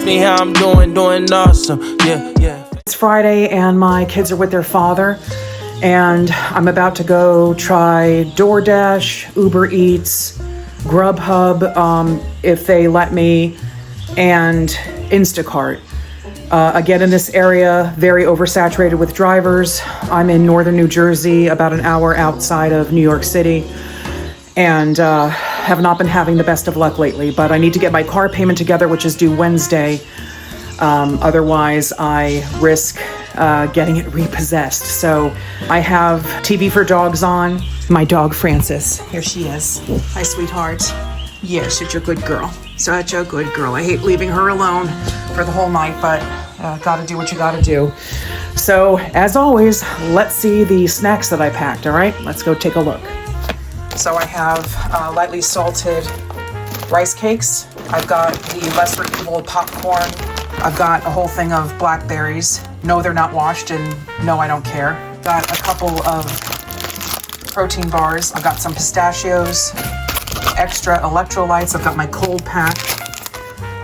ask me how I'm doing awesome. Yeah. It's Friday and my kids are with their father, and I'm about to go try DoorDash, Uber Eats, Grubhub, if they let me, and Instacart. Again, in this area, very oversaturated with drivers. I'm in northern New Jersey, about an hour outside of New York City, and have not been having the best of luck lately, but I need to get my car payment together, which is due Wednesday. Otherwise, I risk getting it repossessed. So I have TV for dogs on. My dog, Frances. Here she is. Hi, sweetheart. Yes, such a good girl. Such a good girl. I hate leaving her alone for the whole night, but gotta do what you gotta do. So, as always, let's see the snacks that I packed, all right? Let's go take a look. So I have lightly salted rice cakes. I've got the lesser evil popcorn. I've got a whole thing of blackberries. No, they're not washed, and no, I don't care. Got a couple of protein bars. I've got some pistachios, extra electrolytes. I've got my cold pack.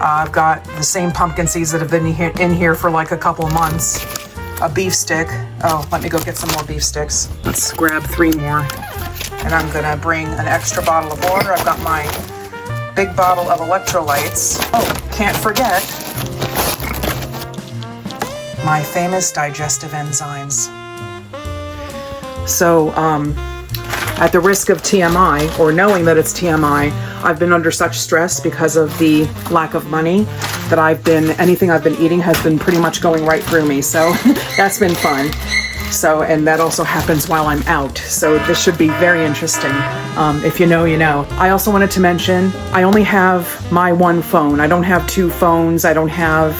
I've got the same pumpkin seeds that have been in here for like a couple months. A beef stick. Oh, let me go get some more beef sticks. Let's grab 3 more. And I'm gonna bring an extra bottle of water. I've got my big bottle of electrolytes. Oh, can't forget my famous digestive enzymes. So, at the risk of TMI, or knowing that it's TMI, I've been under such stress because of the lack of money that anything I've been eating has been pretty much going right through me. So that's been fun. So, and that also happens while I'm out. So this should be very interesting. If you know, you know. I also wanted to mention, I only have my one phone. I don't have 2 phones. I don't have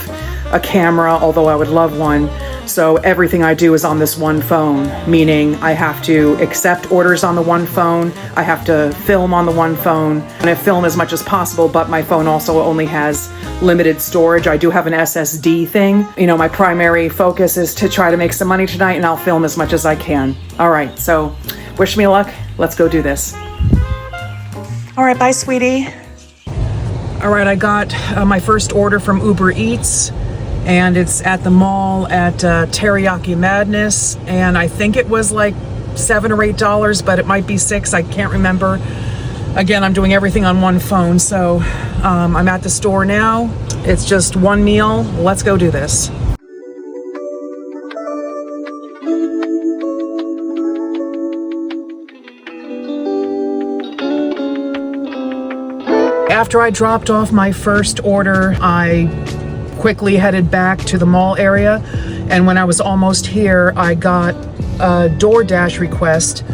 a camera, although I would love one. So everything I do is on this one phone, meaning I have to accept orders on the one phone. I have to film on the one phone, and I film as much as possible, but my phone also only has limited storage. I do have an SSD thing. You know, my primary focus is to try to make some money tonight, and I'll film as much as I can. All right, so wish me luck. Let's go do this. All right, bye, sweetie. All right, I got my first order from Uber Eats, and it's at the mall at Teriyaki Madness, and I think it was like $7 or $8, but it might be $6. I can't remember. Again, I'm doing everything on one phone, so I'm at the store now. It's just one meal. Let's go do this. After I dropped off my first order, I quickly headed back to the mall area, and when I was almost here, I got a DoorDash request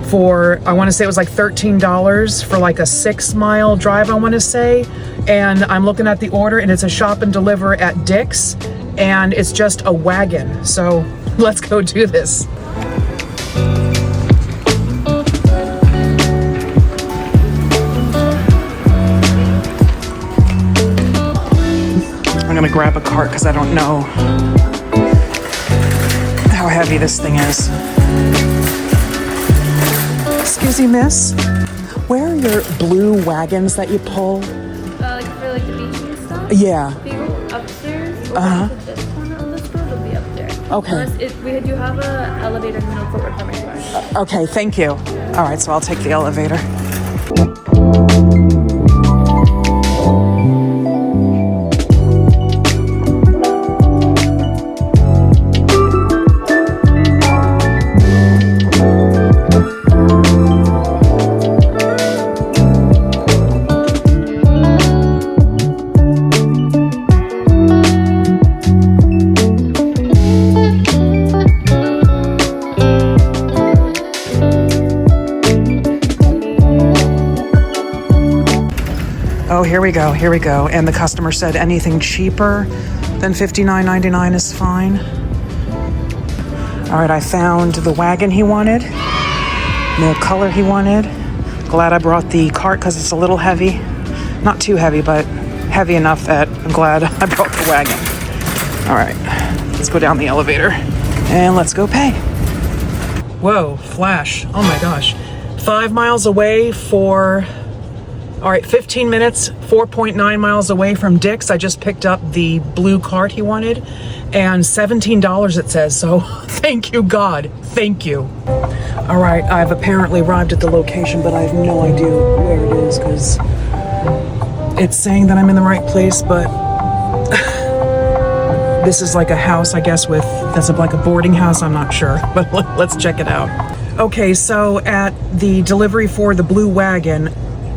for, I want to say it was like $13 for like a 6-mile drive, I want to say. And I'm looking at the order, and it's a shop and deliver at Dick's, and it's just a wagon. So let's go do this. I'm gonna grab a cart because I don't know how heavy this thing is. Excuse me, miss. Where are your blue wagons that you pull? Like for like the beach and stuff? Yeah. If you go upstairs, this corner on this road will be up there. Okay. We do have an elevator in the middle for apartment. Okay, thank you. All right, so I'll take the elevator. Oh, here we go. And the customer said anything cheaper than $59.99 is fine. All right, I found the wagon he wanted, the color he wanted. Glad I brought the cart because it's a little heavy. Not too heavy, but heavy enough that I'm glad I brought the wagon. All right, let's go down the elevator and let's go pay. Whoa, flash. Oh my gosh. 5 miles away for All right, 15 minutes, 4.9 miles away from Dick's. I just picked up the blue cart he wanted, and $17 it says, so thank you, God. Thank you. All right, I've apparently arrived at the location, but I have no idea where it is because it's saying that I'm in the right place, but this is like a house, I guess, that's like a boarding house. I'm not sure, but let's check it out. Okay, so at the delivery for the blue wagon,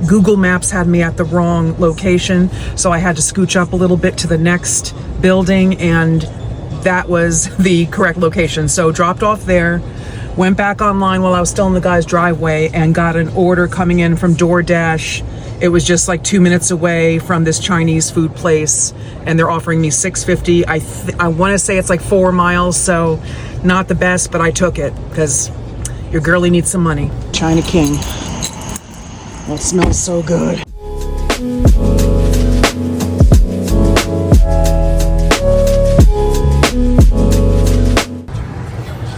Google Maps had me at the wrong location, so I had to scooch up a little bit to the next building, and that was the correct location. So dropped off there, went back online while I was still in the guy's driveway, and got an order coming in from DoorDash. It was just like 2 minutes away from this Chinese food place, and they're offering me $6.50. I want to say it's like 4 miles, so not the best, but I took it because your girlie needs some money. China King. That smells so good.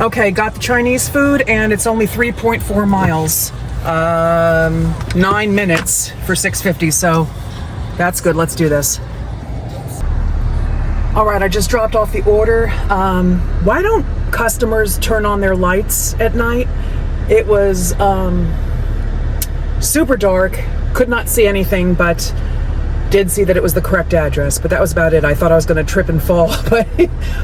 Okay, got the Chinese food, and it's only 3.4 miles. 9 minutes for $6.50, so that's good. Let's do this. All right, I just dropped off the order. Why don't customers turn on their lights at night? It was super dark, could not see anything, but did see that it was the correct address, but that was about it. I thought I was going to trip and fall, but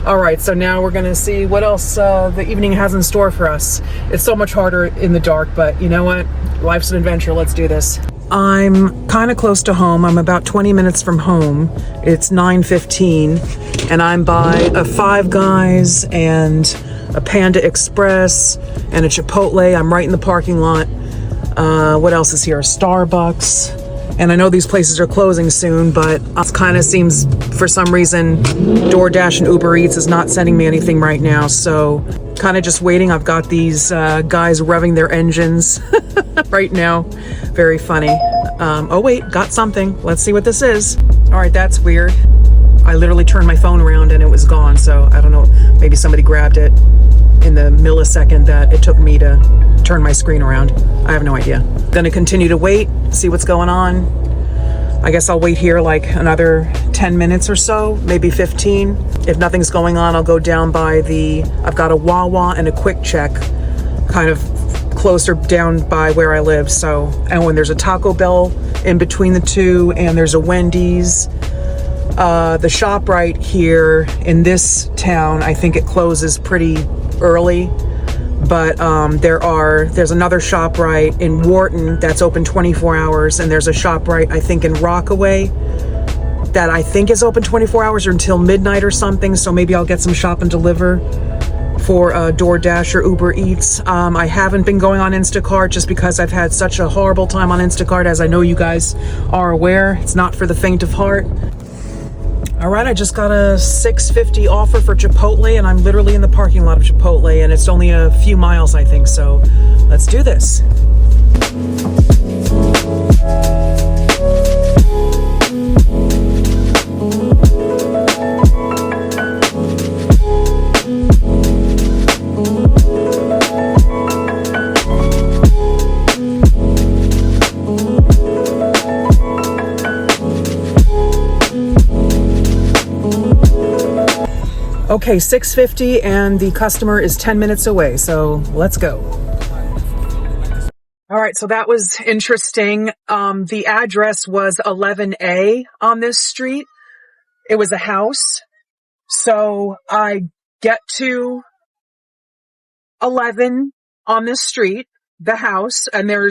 all right, so now we're going to see what else the evening has in store for us. It's so much harder in the dark, but you know what? Life's an adventure. Let's do this. I'm kind of close to home. I'm about 20 minutes from home. It's 9:15, and I'm by a Five Guys and a Panda Express and a Chipotle. I'm right in the parking lot. What else is here? Starbucks. And I know these places are closing soon, but it kind of seems, for some reason, DoorDash and Uber Eats is not sending me anything right now. So kind of just waiting. I've got these guys revving their engines right now. Very funny. Oh wait, got something. Let's see what this is. All right, that's weird. I literally turned my phone around and it was gone. So I don't know, maybe somebody grabbed it in the millisecond that it took me to turn my screen around. I have no idea. Gonna continue to wait, see what's going on. I guess I'll wait here like another 10 minutes or so, maybe 15. If nothing's going on, I'll go down by I've got a Wawa and a Quick Check kind of closer down by where I live. So, and when there's a Taco Bell in between the two, and there's a Wendy's. The ShopRite here in this town, I think it closes pretty early, but there's another ShopRite in Wharton that's open 24 hours, and there's a ShopRite I think in Rockaway that I think is open 24 hours or until midnight or something. So maybe I'll get some shop and deliver for DoorDash or Uber Eats. I haven't been going on Instacart just because I've had such a horrible time on Instacart, as I know you guys are aware. It's not for the faint of heart. All right, I just got a $6.50 offer for Chipotle, and I'm literally in the parking lot of Chipotle, and it's only a few miles, I think, so let's do this. Okay, $6.50, and the customer is 10 minutes away, so let's go. All right, so that was interesting. The address was 11A on this street. It was a house. So I get to 11 on this street, the house, and there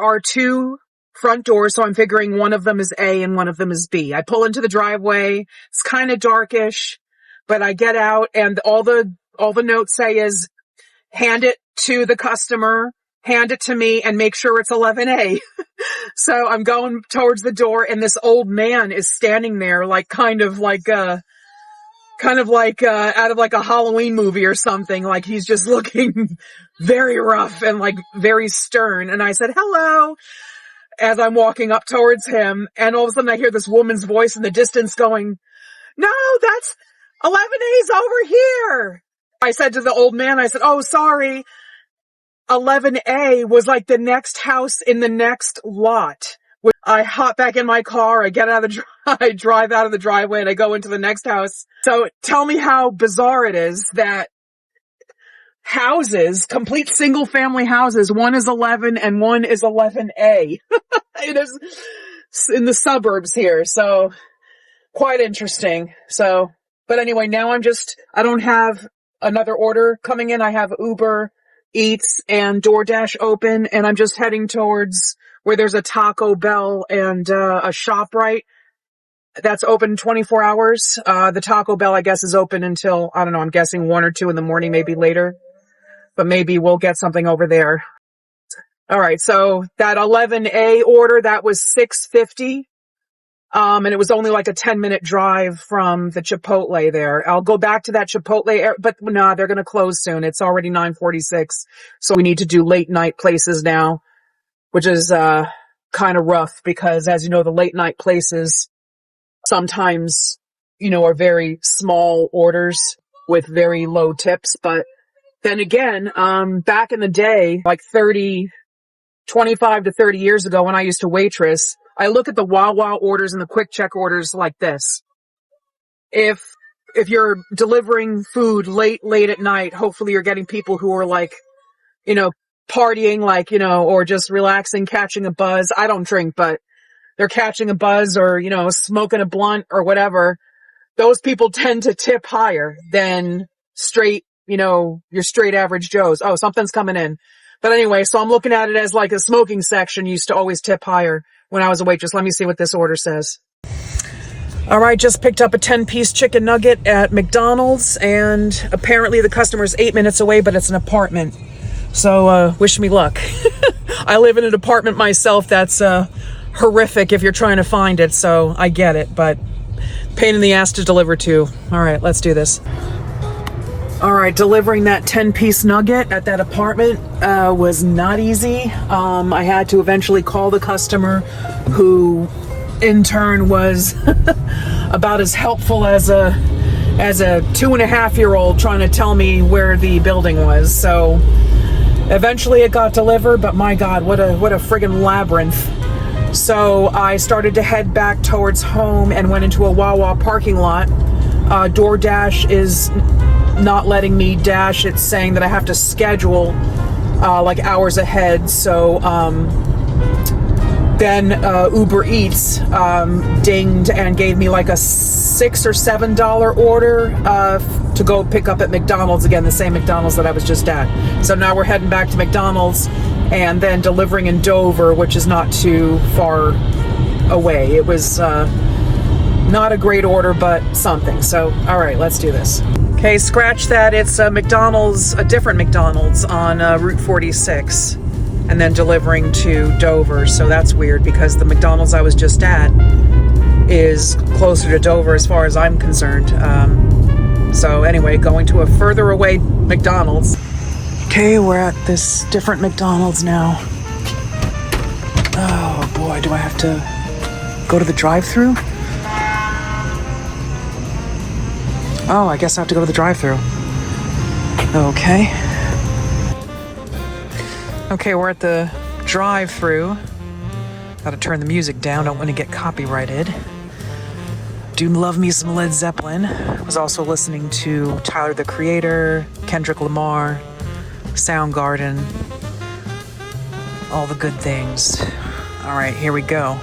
are two front doors, so I'm figuring one of them is A and one of them is B. I pull into the driveway. It's kind of darkish, but I get out, and all the notes say is hand it to the customer, hand it to me, and make sure it's 11A. So I'm going towards the door, and this old man is standing there, like kind of like out of like a Halloween movie or something. Like he's just looking very rough and like very stern. And I said, hello, as I'm walking up towards him, and all of a sudden I hear this woman's voice in the distance going, no, that's 11A's over here. I said to the old man, I said, oh, sorry. 11A was like the next house in the next lot. I hop back in my car, I get out of the I drive out of the driveway and I go into the next house. So tell me how bizarre it is that houses, complete single family houses, one is 11 and one is 11A. It is in the suburbs here. So quite interesting. So, but anyway, now I don't have another order coming in. I have Uber Eats and DoorDash open, and I'm just heading towards where there's a Taco Bell and a ShopRite that's open 24 hours. The Taco Bell, I guess, is open until, I don't know, I'm guessing 1 or 2 in the morning, maybe later. But maybe we'll get something over there. All right, so that 11A order, that was $6.50. And it was only like a 10-minute drive from the Chipotle there. I'll go back to that Chipotle, but no, they're going to close soon. It's already 9:46. So we need to do late night places now, which is, kind of rough because as you know, the late night places sometimes, are very small orders with very low tips. But then again, back in the day, like 25 to 30 years ago when I used to waitress, I look at the Wawa orders and the quick check orders like this. If you're delivering food late at night, hopefully you're getting people who are like, partying, like, or just relaxing, catching a buzz. I don't drink, but they're catching a buzz or, smoking a blunt or whatever. Those people tend to tip higher than straight, your straight average Joes. Oh, something's coming in. But anyway, so I'm looking at it as like a smoking section used to always tip higher when I was a waitress. Let me see what this order says. All right, just picked up a 10-piece chicken nugget at McDonald's, and apparently the customer's 8 minutes away, but it's an apartment. So, wish me luck. I live in an apartment myself that's horrific if you're trying to find it, so I get it, but pain in the ass to deliver to. All right, let's do this. All right, delivering that 10-piece nugget at that apartment was not easy. I had to eventually call the customer, who in turn was about as helpful as a 2.5-year-old trying to tell me where the building was. So eventually it got delivered, but my God, what a friggin' labyrinth. So I started to head back towards home and went into a Wawa parking lot. DoorDash is not letting me dash. It's saying that I have to schedule like hours ahead. So then Uber Eats dinged and gave me like a $6 or $7 order to go pick up at McDonald's again, the same McDonald's that I was just at. So now we're heading back to McDonald's and then delivering in Dover, which is not too far away. It was not a great order, but something. So, all right, let's do this. Okay, scratch that. It's a different McDonald's on Route 46, and then delivering to Dover. So that's weird because the McDonald's I was just at is closer to Dover as far as I'm concerned. So anyway, going to a further away McDonald's. Okay, we're at this different McDonald's now. Oh boy, do I have to go to the drive-thru? Oh, I guess I have to go to the drive-thru. Okay. Okay, we're at the drive-thru. Gotta turn the music down, don't want to get copyrighted. Do love me some Led Zeppelin. Was also listening to Tyler, the Creator, Kendrick Lamar, Soundgarden, all the good things. All right, here we go.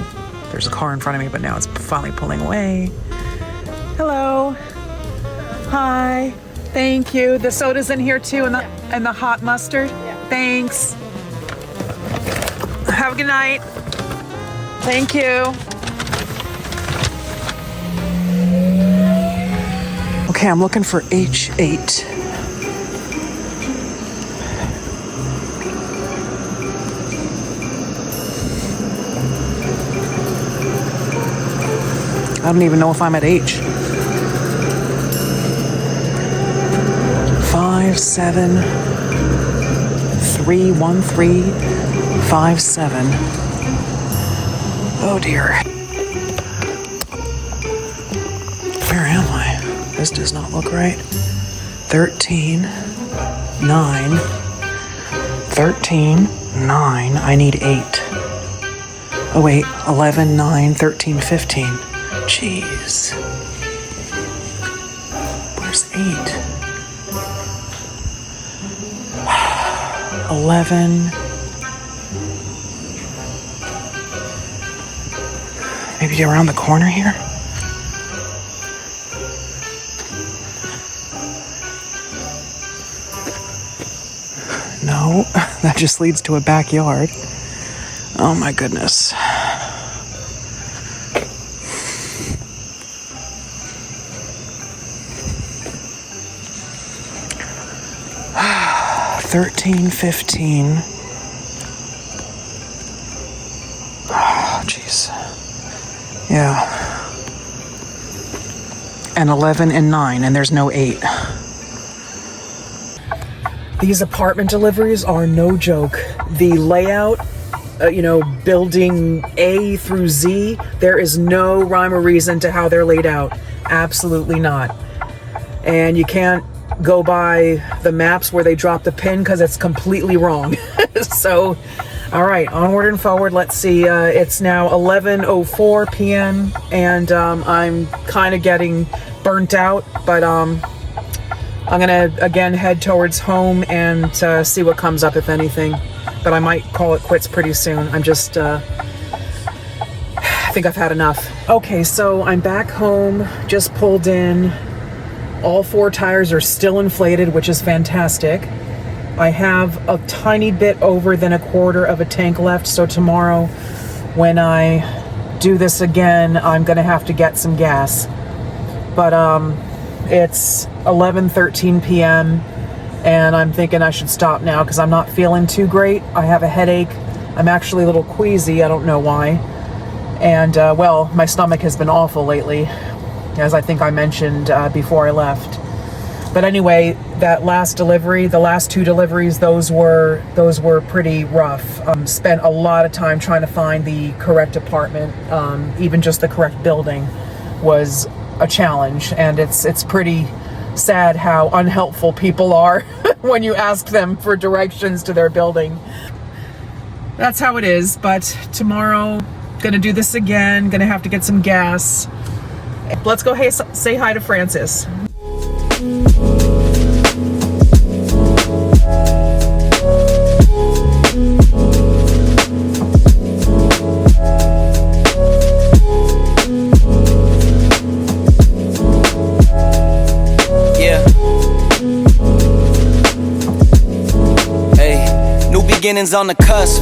There's a car in front of me, but now it's finally pulling away. Hello. Hi. Thank you. The soda's in here too, and the hot mustard. Yeah. Thanks. Have a good night. Thank you. Okay, I'm looking for H8. I don't even know if I'm at H. 5731357. Oh dear. Where am I? This does not look right. 13, 9, 13, 9, I need 8. Oh wait, 11, 9, 13, 15. Jeez. Where's 8? 11. Maybe around the corner here? No, that just leads to a backyard. Oh my goodness. $13, 15. Oh, jeez. Yeah. And 11 and 9, and there's no 8. These apartment deliveries are no joke. The layout, building A through Z, there is no rhyme or reason to how they're laid out. Absolutely not. And you can't go by the maps where they drop the pin because it's completely wrong. So, all right, onward and forward. Let's see. It's now 11:04 p.m. and I'm kind of getting burnt out, but I'm gonna again head towards home and see what comes up, if anything. But I might call it quits pretty soon. I'm just I think I've had enough. Okay, so I'm back home, just pulled in. All 4 tires are still inflated, which is fantastic. I have a tiny bit over than a quarter of a tank left, so tomorrow when I do this again, I'm gonna have to get some gas. But it's 11:13 p.m. and I'm thinking I should stop now because I'm not feeling too great. I have a headache. I'm actually a little queasy. I don't know why. And my stomach has been awful lately, as I think I mentioned before I left. But anyway, that last delivery, the last 2 deliveries, those were pretty rough. Spent a lot of time trying to find the correct apartment. Even just the correct building was a challenge, and it's pretty sad how unhelpful people are when you ask them for directions to their building. That's how it is. But tomorrow, gonna do this again. Gonna have to get some gas. Let's go say hi to Francis. Beginnings on the cusp.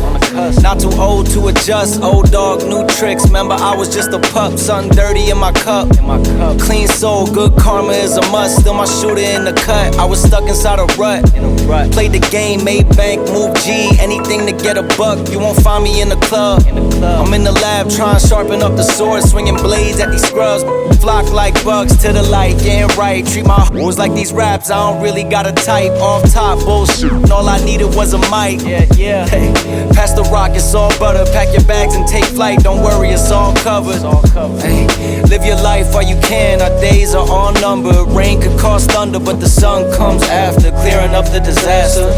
Not too old to adjust. Old dog, new tricks. Remember, I was just a pup. Something dirty in my cup. Clean soul, good karma is a must. Still my shooter in the cut. I was stuck inside a rut. Played the game, made bank, moved G. Anything to get a buck. You won't find me in the club. I'm in the lab trying to sharpen up the sword, swinging blades at these scrubs. Flock like bugs to the light, getting right. Treat my hoes like these raps. I don't really got a type. Off top bullshit. All I needed was a mic. Yeah. Hey, pass the rock, it's all butter. Pack your bags and take flight. Don't worry, it's all covered. Hey, live your life while you can. Our days are all numbered. Rain could cause thunder, but the sun comes after, clearing up the disaster.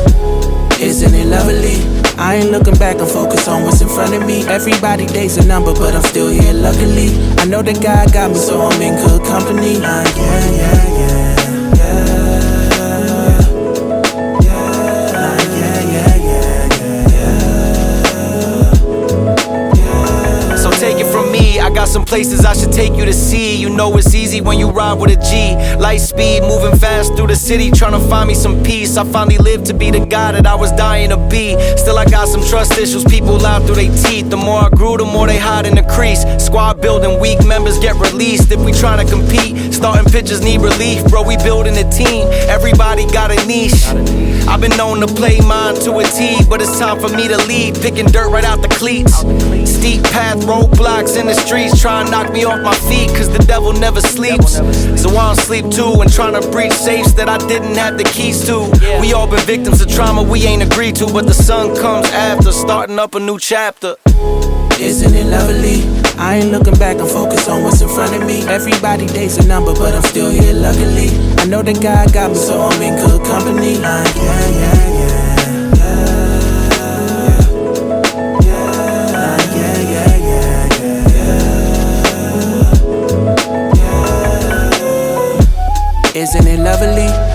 Isn't it lovely? I ain't looking back, I'm focused on what's in front of me. Everybody day's a number, but I'm still here luckily. I know that God got me, so I'm in good company. Yeah. Take it from me, I got some places I should take you to see. You know it's easy when you ride with a G. Light speed, moving fast through the city, trying to find me some peace. I finally lived to be the guy that I was dying to be. Still I got some trust issues, people lie through their teeth. The more I grew, the more they hide in the crease. Squad building, weak members get released. If we trying to compete, starting pitchers need relief. Bro, we building a team, everybody got a niche. I've been known to play mine to a T, but it's time for me to lead. Picking dirt right out the cleats. Steep path, roadblocks in the streets, trying to knock me off my feet, cause the devil never sleeps. So I don't sleep too, and trying to breach safes that I didn't have the keys to. We all been victims of trauma we ain't agreed to, but the sun comes after, starting up a new chapter. Isn't it lovely? I ain't looking back, I'm focused on what's in front of me. Everybody day's a number, but I'm still here luckily. I know that God got me, so I'm in good company. Yeah. Isn't it lovely?